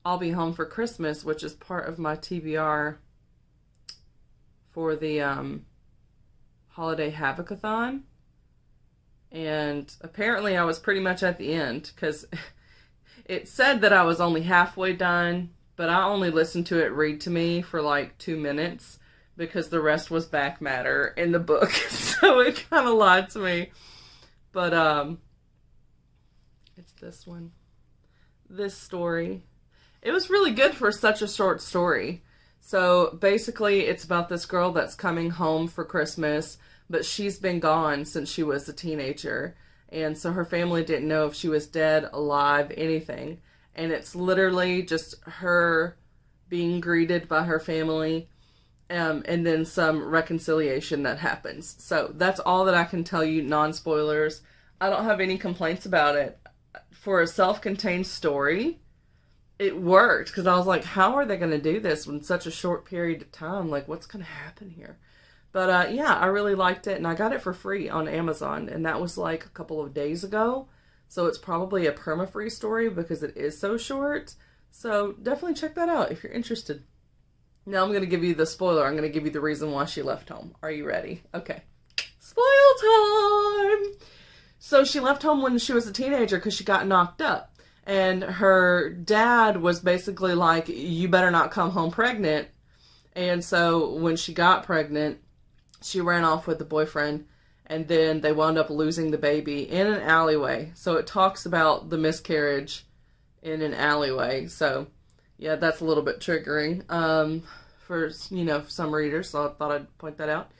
I'll Be Home for Christmas, which is part of my TBR for the Holiday Havocathon. And apparently I was pretty much at the end, because it said that I was only halfway done, but I only listened to it read to me for like 2 minutes because the rest was back matter in the book. So it kind of lied to me. But it's this one. This story. It was really good for such a short story. So basically it's about this girl that's coming home for Christmas, but she's been gone since she was a teenager. And so her family didn't know if she was dead, alive, anything. And it's literally just her being greeted by her family, and then some reconciliation that happens. So that's all that I can tell you, non-spoilers. I don't have any complaints about it. For a self-contained story, it worked, because I was like, how are they going to do this in such a short period of time? Like, what's going to happen here? But yeah, I really liked it, and I got it for free on Amazon, and that was like a couple of days ago. So it's probably a perma-free story because it is so short. So definitely check that out if you're interested. Now I'm going to give you the spoiler. I'm going to give you the reason why she left home. Are you ready? Okay. Spoil time! So she left home when she was a teenager because she got knocked up. And her dad was basically like, you better not come home pregnant. And so when she got pregnant, she ran off with the boyfriend. And then they wound up losing the baby in an alleyway. So it talks about the miscarriage in an alleyway. So yeah, that's a little bit triggering for, some readers. So I thought I'd point that out.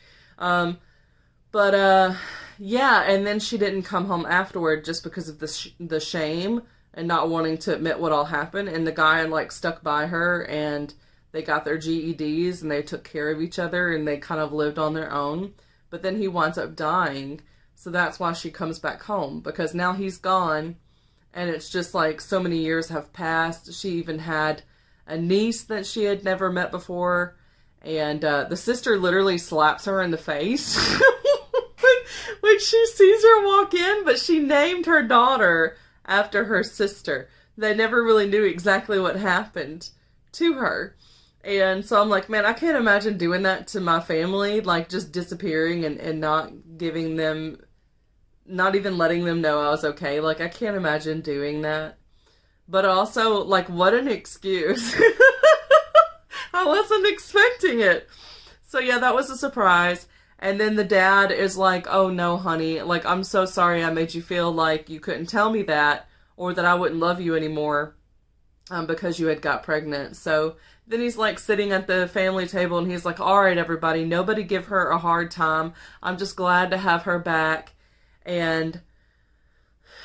Yeah, and then she didn't come home afterward just because of the shame and not wanting to admit what all happened. And the guy stuck by her, and they got their GEDs and they took care of each other, and they kind of lived on their own. But then he winds up dying, so that's why she comes back home, because now he's gone, and it's just like so many years have passed. She even had a niece that she had never met before, and the sister literally slaps her in the face when she sees her walk in, but she named her daughter after her sister. They never really knew exactly what happened to her. And so I'm like, man, I can't imagine doing that to my family, like just disappearing and not giving them, not even letting them know I was okay. Like, I can't imagine doing that. But also, like, what an excuse. I wasn't expecting it. So yeah, that was a surprise. And then the dad is like, oh no, honey, like, I'm so sorry I made you feel like you couldn't tell me that, or that I wouldn't love you anymore because you had got pregnant. So then he's like sitting at the family table, and he's like, all right, everybody, nobody give her a hard time. I'm just glad to have her back. And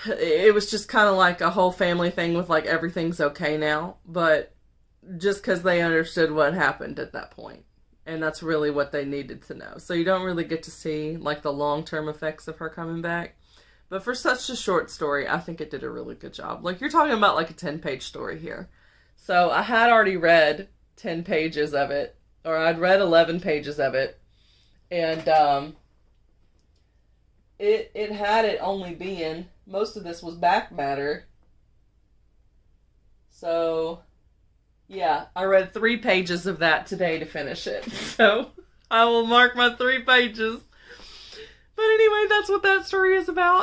it was just kind of like a whole family thing with like, everything's okay now. But just because they understood what happened at that point. And that's really what they needed to know. So you don't really get to see like the long-term effects of her coming back. But for such a short story, I think it did a really good job. Like, you're talking about like a 10-page story here. So I had already read 10 pages of it, or I'd read 11 pages of it. And it had it only being, most of this was back matter. So yeah, I read 3 pages of that today to finish it. So I will mark my 3 pages. But anyway, that's what that story is about.